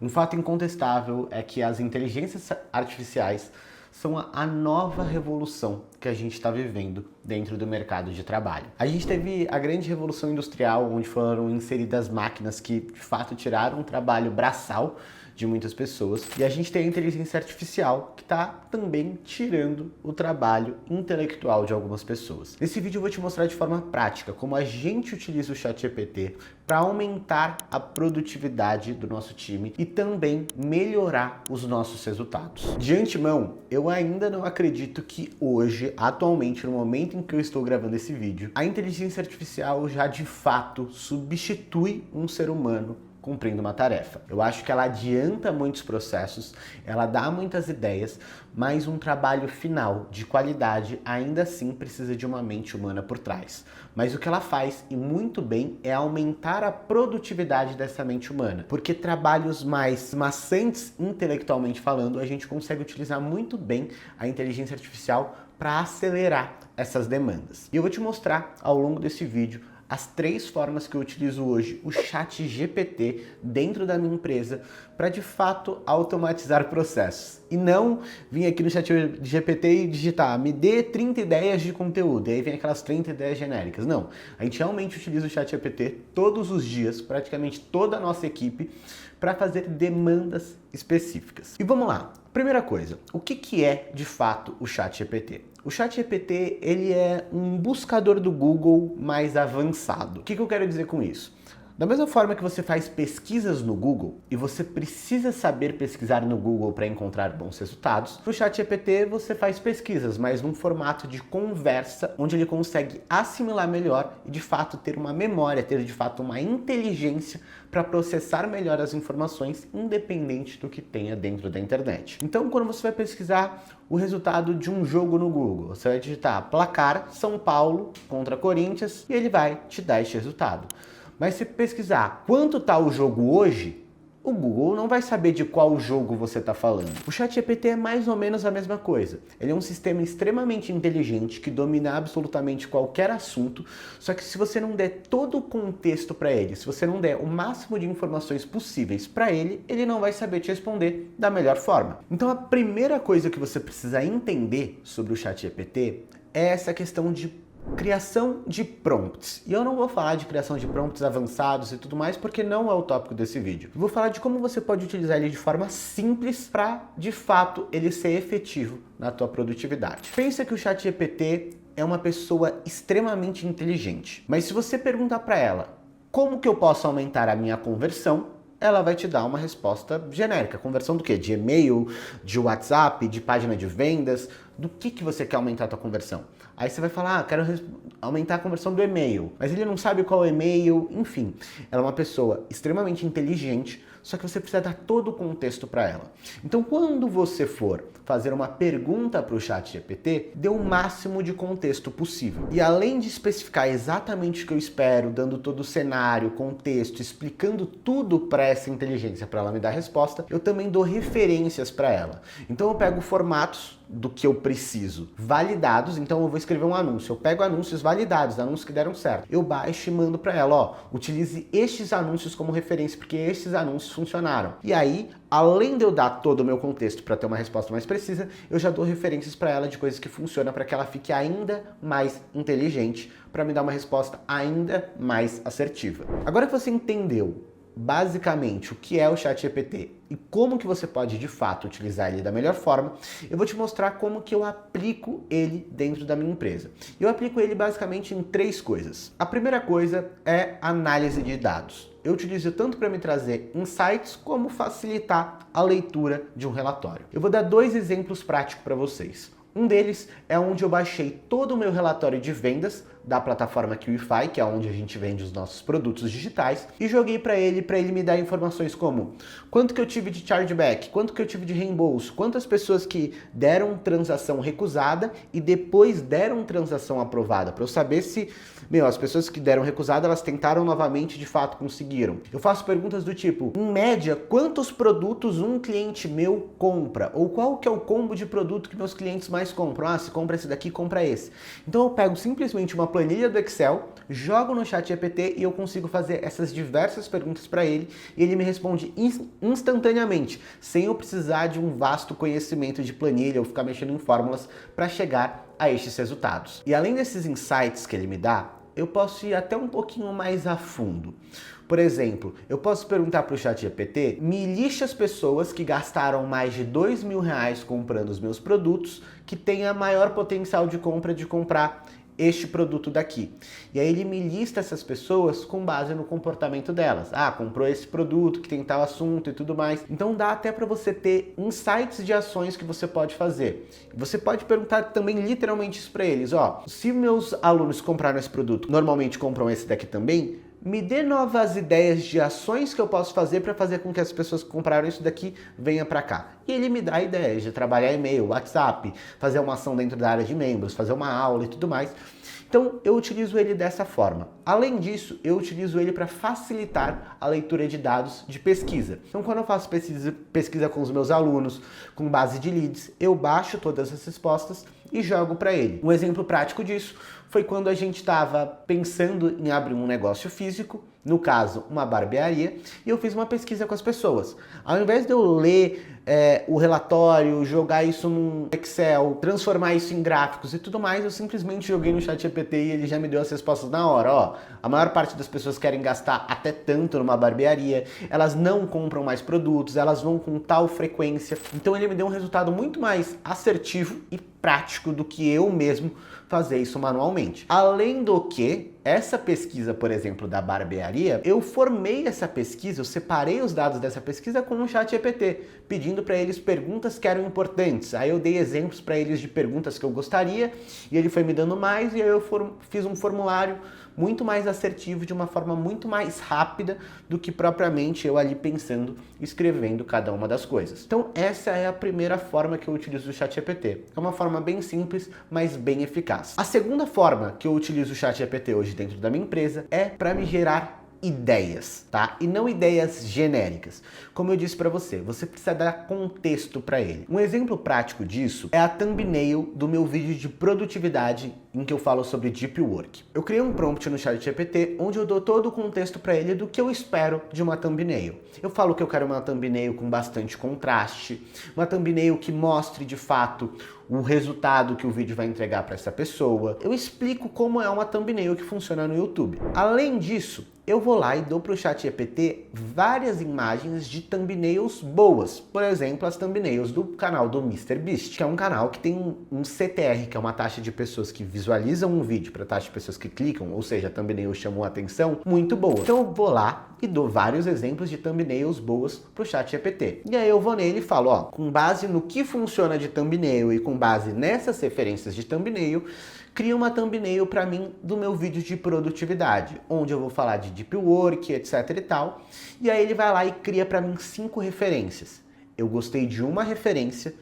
Um fato incontestável é que as inteligências artificiais são a nova revolução que a gente está vivendo dentro do mercado de trabalho. A gente teve a grande revolução industrial, onde foram inseridas máquinas que de fato tiraram o trabalho braçal de muitas pessoas, e a gente tem a inteligência artificial que está também tirando o trabalho intelectual de algumas pessoas. Nesse vídeo eu vou te mostrar de forma prática como a gente utiliza o ChatGPT para aumentar a produtividade do nosso time e também melhorar os nossos resultados. De antemão, eu ainda não acredito que hoje, atualmente, no momento em que eu estou gravando esse vídeo, a inteligência artificial já de fato substitui um ser humano cumprindo uma tarefa. Eu acho que ela adianta muitos processos, ela dá muitas ideias, mas um trabalho final de qualidade ainda assim precisa de uma mente humana por trás. Mas o que ela faz, e muito bem, é aumentar a produtividade dessa mente humana, porque trabalhos mais maçantes intelectualmente falando, a gente consegue utilizar muito bem a inteligência artificial para acelerar essas demandas. E eu vou te mostrar ao longo desse vídeo as 3 formas que eu utilizo hoje o ChatGPT dentro da minha empresa para de fato automatizar processos. E não vir aqui no ChatGPT e digitar, me dê 30 ideias de conteúdo, e aí vem aquelas 30 ideias genéricas. Não, a gente realmente utiliza o ChatGPT todos os dias, praticamente toda a nossa equipe, para fazer demandas específicas. E vamos lá. Primeira coisa, o que é de fato o ChatGPT? O ChatGPT, ele é um buscador do Google mais avançado. O que eu quero dizer com isso? Da mesma forma que você faz pesquisas no Google e você precisa saber pesquisar no Google para encontrar bons resultados, no ChatGPT você faz pesquisas, mas num formato de conversa, onde ele consegue assimilar melhor e de fato ter uma memória, ter de fato uma inteligência para processar melhor as informações, independente do que tenha dentro da internet. Então, quando você vai pesquisar o resultado de um jogo no Google, você vai digitar placar São Paulo contra Corinthians e ele vai te dar este resultado. Mas se pesquisar quanto está o jogo hoje, o Google não vai saber de qual jogo você está falando. O ChatGPT é mais ou menos a mesma coisa. Ele é um sistema extremamente inteligente que domina absolutamente qualquer assunto, só que se você não der todo o contexto para ele, se você não der o máximo de informações possíveis para ele, ele não vai saber te responder da melhor forma. Então a primeira coisa que você precisa entender sobre o ChatGPT é essa questão de criação de prompts. E eu não vou falar de criação de prompts avançados e tudo mais, porque não é o tópico desse vídeo. Eu vou falar de como você pode utilizar ele de forma simples para, de fato, ele ser efetivo na tua produtividade. Pensa que o ChatGPT é uma pessoa extremamente inteligente, mas se você perguntar para ela como que eu posso aumentar a minha conversão, ela vai te dar uma resposta genérica. Conversão do quê? De e-mail, de WhatsApp, de página de vendas, do que você quer aumentar a tua conversão? Aí você vai falar, quero aumentar a conversão do e-mail, mas ele não sabe qual é o e-mail, enfim. Ela é uma pessoa extremamente inteligente, só que você precisa dar todo o contexto para ela. Então, quando você for fazer uma pergunta para o ChatGPT, dê o máximo de contexto possível. E além de especificar exatamente o que eu espero, dando todo o cenário, contexto, explicando tudo para essa inteligência para ela me dar a resposta, eu também dou referências para ela. Então eu pego formatos do que eu preciso, validados, então eu vou escrever um anúncio, eu pego anúncios validados, anúncios que deram certo, eu baixo e mando para ela, ó, utilize estes anúncios como referência, porque estes anúncios funcionaram. E aí, além de eu dar todo o meu contexto para ter uma resposta mais precisa, eu já dou referências para ela de coisas que funcionam para que ela fique ainda mais inteligente, para me dar uma resposta ainda mais assertiva. Agora que você entendeu basicamente o que é o ChatGPT e como que você pode de fato utilizar ele da melhor forma, eu vou te mostrar como que eu aplico ele dentro da minha empresa. Eu aplico ele basicamente em 3 coisas. A primeira coisa é análise de dados. Eu utilizo tanto para me trazer insights como facilitar a leitura de um relatório. Eu vou dar 2 exemplos práticos para vocês. Um deles é onde eu baixei todo o meu relatório de vendas da plataforma QIFI, que é onde a gente vende os nossos produtos digitais, e joguei para ele me dar informações como quanto que eu tive de chargeback, quanto que eu tive de reembolso, quantas pessoas que deram transação recusada e depois deram transação aprovada, para eu saber se, as pessoas que deram recusada, elas tentaram novamente e de fato conseguiram. Eu faço perguntas do tipo, em média, quantos produtos um cliente meu compra? Ou qual que é o combo de produto que meus clientes mais compram? Ah, se compra esse daqui, compra esse. Então eu pego simplesmente uma planilha do Excel, jogo no ChatGPT e eu consigo fazer essas diversas perguntas para ele e ele me responde instantaneamente, sem eu precisar de um vasto conhecimento de planilha ou ficar mexendo em fórmulas para chegar a estes resultados. E além desses insights que ele me dá, eu posso ir até um pouquinho mais a fundo. Por exemplo, eu posso perguntar para o ChatGPT, me liste as pessoas que gastaram mais de R$ 2.000 comprando os meus produtos, que tenha maior potencial de comprar este produto daqui. E aí ele me lista essas pessoas com base no comportamento delas. Ah, comprou esse produto que tem tal assunto e tudo mais. Então dá até para você ter insights de ações que você pode fazer. Você pode perguntar também literalmente isso para eles. Ó, se meus alunos compraram esse produto, normalmente compram esse daqui também, me dê novas ideias de ações que eu posso fazer para fazer com que as pessoas que compraram isso daqui venham para cá. E ele me dá ideias de trabalhar e-mail, WhatsApp, fazer uma ação dentro da área de membros, fazer uma aula e tudo mais. Então eu utilizo ele dessa forma. Além disso, eu utilizo ele para facilitar a leitura de dados de pesquisa. Então quando eu faço pesquisa com os meus alunos, com base de leads, eu baixo todas as respostas e jogo para ele. Um exemplo prático disso foi quando a gente estava pensando em abrir um negócio físico, no caso, uma barbearia, e eu fiz uma pesquisa com as pessoas. Ao invés de eu ler o relatório, jogar isso num Excel, transformar isso em gráficos e tudo mais, eu simplesmente joguei no ChatGPT e ele já me deu as respostas na hora. Ó, a maior parte das pessoas querem gastar até tanto numa barbearia, elas não compram mais produtos, elas vão com tal frequência. Então ele me deu um resultado muito mais assertivo e prático do que eu mesmo fazer isso manualmente. Além do que, essa pesquisa, por exemplo, da barbearia, eu formei essa pesquisa, eu separei os dados dessa pesquisa com o ChatGPT, pedindo para eles perguntas que eram importantes. Aí eu dei exemplos para eles de perguntas que eu gostaria, e ele foi me dando mais, e aí eu fiz um formulário muito mais assertivo, de uma forma muito mais rápida do que propriamente eu ali pensando, escrevendo cada uma das coisas. Então essa é a primeira forma que eu utilizo o ChatGPT. É uma forma bem simples, mas bem eficaz. A segunda forma que eu utilizo o ChatGPT hoje dentro da minha empresa é para me gerar ideias, tá? E não ideias genéricas. Como eu disse para você, você precisa dar contexto para ele. Um exemplo prático disso é a thumbnail do meu vídeo de produtividade em que eu falo sobre Deep Work. Eu criei um prompt no ChatGPT onde eu dou todo o contexto para ele do que eu espero de uma thumbnail. Eu falo que eu quero uma thumbnail com bastante contraste, uma thumbnail que mostre de fato o resultado que o vídeo vai entregar para essa pessoa. Eu explico como é uma thumbnail que funciona no YouTube. Além disso, eu vou lá e dou para o ChatGPT várias imagens de thumbnails boas. Por exemplo, as thumbnails do canal do MrBeast, que é um canal que tem um CTR, que é uma taxa de pessoas que visualizam um vídeo para taxa de pessoas que clicam, ou seja, thumbnails chamam a atenção, muito boa. Então eu vou lá e dou vários exemplos de thumbnails boas para o ChatGPT. E aí eu vou nele e falo, ó, com base no que funciona de thumbnail e com base nessas referências de thumbnail, cria uma thumbnail para mim do meu vídeo de produtividade, onde eu vou falar de Deep Work, etc e tal. E aí ele vai lá e cria para mim 5 referências. Eu gostei de uma referência,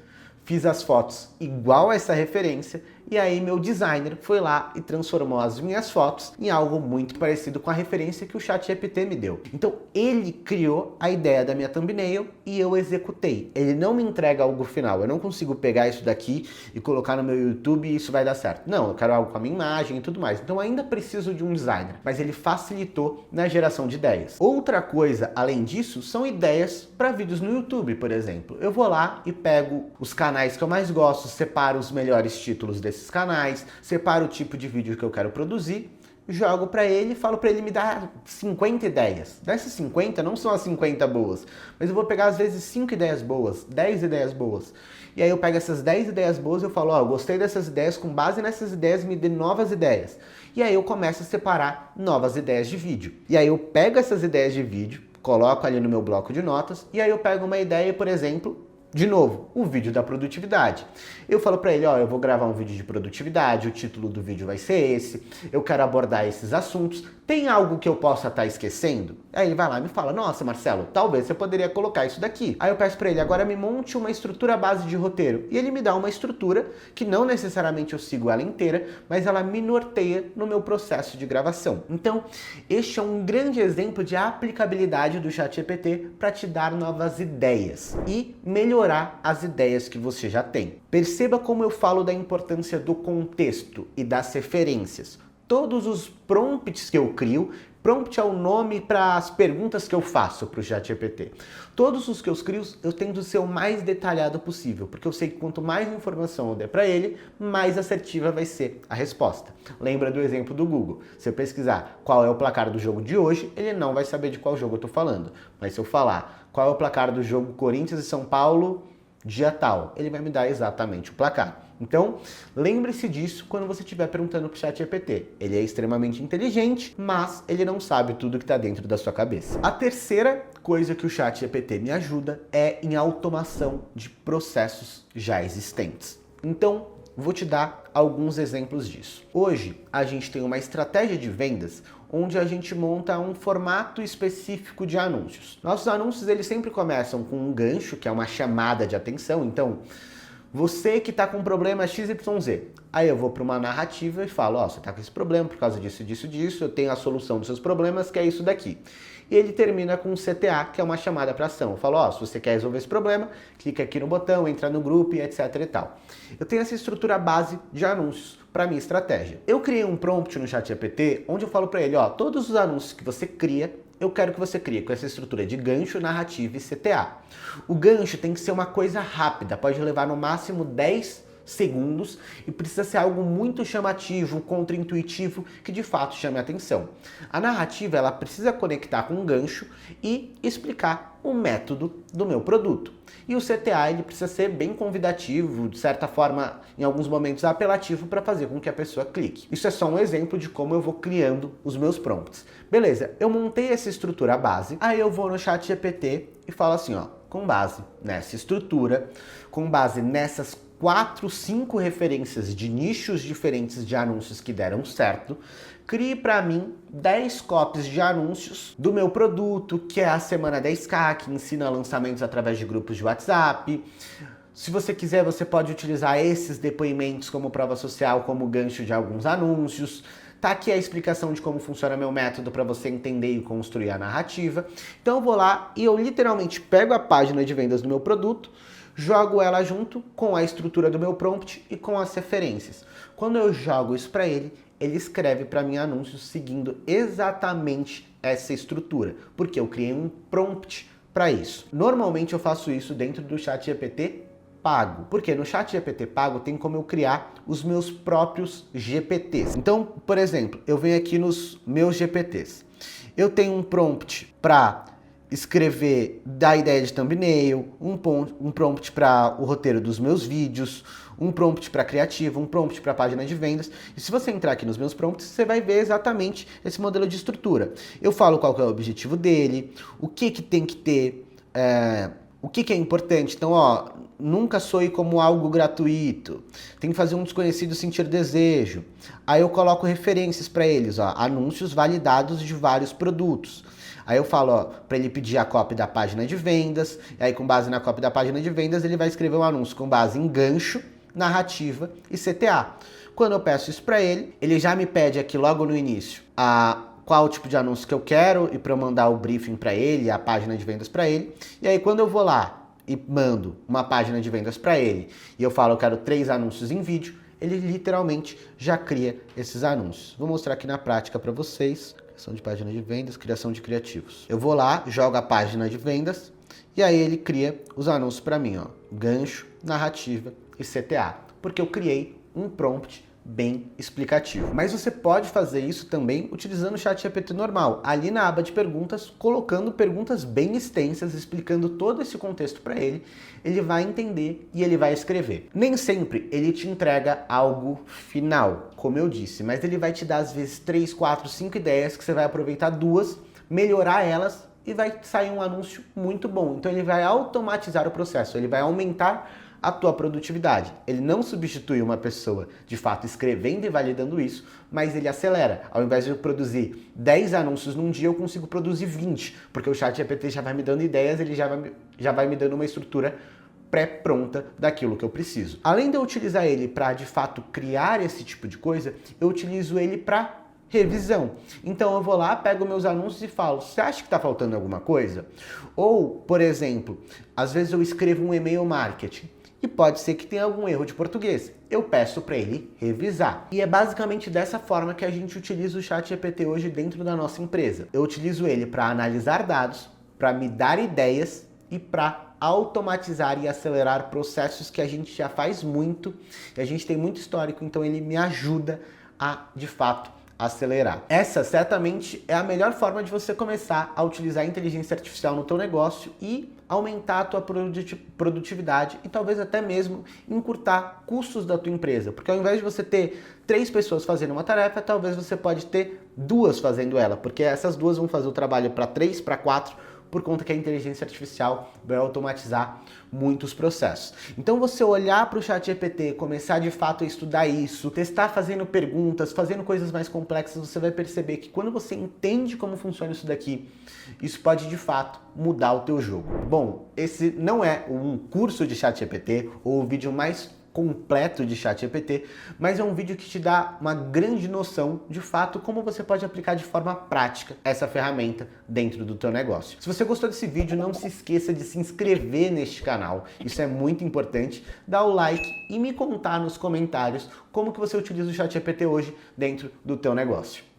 fiz as fotos igual a essa referência, e aí meu designer foi lá e transformou as minhas fotos em algo muito parecido com a referência que o ChatGPT me deu. Então ele criou a ideia da minha thumbnail e eu executei. Ele não me entrega algo final, eu não consigo pegar isso daqui e colocar no meu YouTube e isso vai dar certo. Não, eu quero algo com a minha imagem e tudo mais. Então ainda preciso de um designer, mas ele facilitou na geração de ideias. Outra coisa, além disso, são ideias para vídeos no YouTube, por exemplo. Eu vou lá e pego os canais que eu mais gosto, separo os melhores títulos desses canais, separo o tipo de vídeo que eu quero produzir, jogo para ele e falo para ele me dar 50 ideias. Dessas 50 não são as 50 boas, mas eu vou pegar às vezes 5 ideias boas, 10 ideias boas. E aí eu pego essas 10 ideias boas e eu falo, ó, eu gostei dessas ideias, com base nessas ideias me dê novas ideias. E aí eu começo a separar novas ideias de vídeo. E aí eu pego essas ideias de vídeo, coloco ali no meu bloco de notas, e aí eu pego uma ideia, por exemplo, de novo, o vídeo da produtividade. Eu falo para ele, ó, eu vou gravar um vídeo de produtividade, o título do vídeo vai ser esse, eu quero abordar esses assuntos, tem algo que eu possa estar esquecendo? Aí ele vai lá e me fala, nossa, Marcelo, talvez você poderia colocar isso daqui. Aí eu peço para ele, agora me monte uma estrutura base de roteiro. E ele me dá uma estrutura que não necessariamente eu sigo ela inteira, mas ela me norteia no meu processo de gravação. Então, este é um grande exemplo de aplicabilidade do ChatGPT para te dar novas ideias e melhorar as ideias que você já tem. Perceba como eu falo da importância do contexto e das referências. todos os prompts que eu crio. Prompt é o nome para as perguntas que eu faço para o ChatGPT. Todos os que eu crio, eu tento ser o mais detalhado possível, porque eu sei que quanto mais informação eu der para ele, mais assertiva vai ser a resposta. Lembra do exemplo do Google. Se eu pesquisar qual é o placar do jogo de hoje, ele não vai saber de qual jogo eu estou falando. Mas se eu falar qual é o placar do jogo Corinthians e São Paulo, dia tal, ele vai me dar exatamente o placar. Então, lembre-se disso quando você estiver perguntando para o ChatGPT. Ele é extremamente inteligente, mas ele não sabe tudo que está dentro da sua cabeça. A terceira coisa que o ChatGPT me ajuda é em automação de processos já existentes. Então, vou te dar alguns exemplos disso. Hoje, a gente tem uma estratégia de vendas onde a gente monta um formato específico de anúncios. Nossos anúncios, eles sempre começam com um gancho, que é uma chamada de atenção. Então, você que está com problema XYZ. Aí eu vou para uma narrativa e falo, ó, você está com esse problema por causa disso, disso, disso, eu tenho a solução dos seus problemas, que é isso daqui. E ele termina com um CTA, que é uma chamada para ação. Eu falo, ó, se você quer resolver esse problema, clica aqui no botão, entra no grupo e etc e tal. Eu tenho essa estrutura base de anúncios para minha estratégia. Eu criei um prompt no ChatGPT onde eu falo para ele, ó, todos os anúncios que você cria, eu quero que você crie com essa estrutura de gancho, narrativa e CTA. O gancho tem que ser uma coisa rápida, pode levar no máximo 10 segundos e precisa ser algo muito chamativo, contraintuitivo, que de fato chame a atenção. A narrativa, ela precisa conectar com um gancho e explicar o método do meu produto. E o CTA, ele precisa ser bem convidativo, de certa forma, em alguns momentos apelativo, para fazer com que a pessoa clique. Isso é só um exemplo de como eu vou criando os meus prompts. Beleza, eu montei essa estrutura base, aí eu vou no ChatGPT e falo assim, ó, com base nessa estrutura, com base nessas 4, 5 referências de nichos diferentes de anúncios que deram certo, crie para mim 10 copies de anúncios do meu produto, que é a Semana 10K, que ensina lançamentos através de grupos de WhatsApp. Se você quiser, você pode utilizar esses depoimentos como prova social, como gancho de alguns anúncios. Tá aqui a explicação de como funciona meu método para você entender e construir a narrativa. Então eu vou lá e eu literalmente pego a página de vendas do meu produto, jogo ela junto com a estrutura do meu prompt e com as referências. Quando eu jogo isso para ele, ele escreve para mim anúncios seguindo exatamente essa estrutura, porque eu criei um prompt para isso. Normalmente eu faço isso dentro do ChatGPT pago, porque no ChatGPT pago tem como eu criar os meus próprios GPTs. Então, por exemplo, eu venho aqui nos meus GPTs. Eu tenho um prompt para escrever da ideia de thumbnail, um prompt para o roteiro dos meus vídeos, um prompt para criativo, um prompt para página de vendas. E se você entrar aqui nos meus prompts, você vai ver exatamente esse modelo de estrutura. Eu falo qual que é o objetivo dele, o que tem que ter, o que é importante. Então, ó, nunca soe como algo gratuito. Tem que fazer um desconhecido sentir desejo. Aí eu coloco referências para eles, ó, anúncios validados de vários produtos. Aí eu falo, ó, para ele pedir a copy da página de vendas, e aí com base na copy da página de vendas, ele vai escrever um anúncio com base em gancho, narrativa e CTA. Quando eu peço isso para ele, ele já me pede aqui logo no início qual tipo de anúncio que eu quero e para eu mandar o briefing para ele, a página de vendas para ele. E aí quando eu vou lá e mando uma página de vendas para ele e eu falo, eu quero 3 anúncios em vídeo, ele literalmente já cria esses anúncios. Vou mostrar aqui na prática para vocês. Criação de página de vendas, criação de criativos. Eu vou lá, jogo a página de vendas e aí ele cria os anúncios para mim, ó, gancho, narrativa e CTA, porque eu criei um prompt bem explicativo. Mas você pode fazer isso também utilizando o ChatGPT normal, ali na aba de perguntas, colocando perguntas bem extensas, explicando todo esse contexto para ele, ele vai entender e ele vai escrever. Nem sempre ele te entrega algo final, como eu disse, mas ele vai te dar às vezes 3, 4, 5 ideias que você vai aproveitar 2, melhorar elas e vai sair um anúncio muito bom. Então ele vai automatizar o processo, ele vai aumentar a tua produtividade. Ele não substitui uma pessoa de fato escrevendo e validando isso, mas ele acelera. Ao invés de eu produzir 10 anúncios num dia, eu consigo produzir 20, porque o ChatGPT já vai me dando ideias, ele já vai me dando uma estrutura pré-pronta daquilo que eu preciso. Além de eu utilizar ele para de fato criar esse tipo de coisa, eu utilizo ele para revisão. Então eu vou lá, pego meus anúncios e falo, você acha que está faltando alguma coisa? Ou, por exemplo, às vezes eu escrevo um e-mail marketing e pode ser que tenha algum erro de português. Eu peço para ele revisar. E é basicamente dessa forma que a gente utiliza o ChatGPT hoje dentro da nossa empresa. Eu utilizo ele para analisar dados, para me dar ideias e para automatizar e acelerar processos que a gente já faz muito e a gente tem muito histórico, então ele me ajuda a, de fato, acelerar. Essa certamente é a melhor forma de você começar a utilizar a inteligência artificial no teu negócio e aumentar a tua produtividade e talvez até mesmo encurtar custos da tua empresa. Porque ao invés de você ter 3 pessoas fazendo uma tarefa, talvez você pode ter 2 fazendo ela, porque essas 2 vão fazer o trabalho para 3, para 4, por conta que a inteligência artificial vai automatizar muitos processos. Então você olhar para o ChatGPT, começar de fato a estudar isso, testar fazendo perguntas, fazendo coisas mais complexas, você vai perceber que quando você entende como funciona isso daqui, isso pode de fato mudar o teu jogo. Bom, esse não é um curso de ChatGPT ou o vídeo mais completo de ChatGPT, mas é um vídeo que te dá uma grande noção, de fato, como você pode aplicar de forma prática essa ferramenta dentro do teu negócio. Se você gostou desse vídeo, não se esqueça de se inscrever neste canal, isso é muito importante, dá o like e me contar nos comentários como que você utiliza o ChatGPT hoje dentro do teu negócio.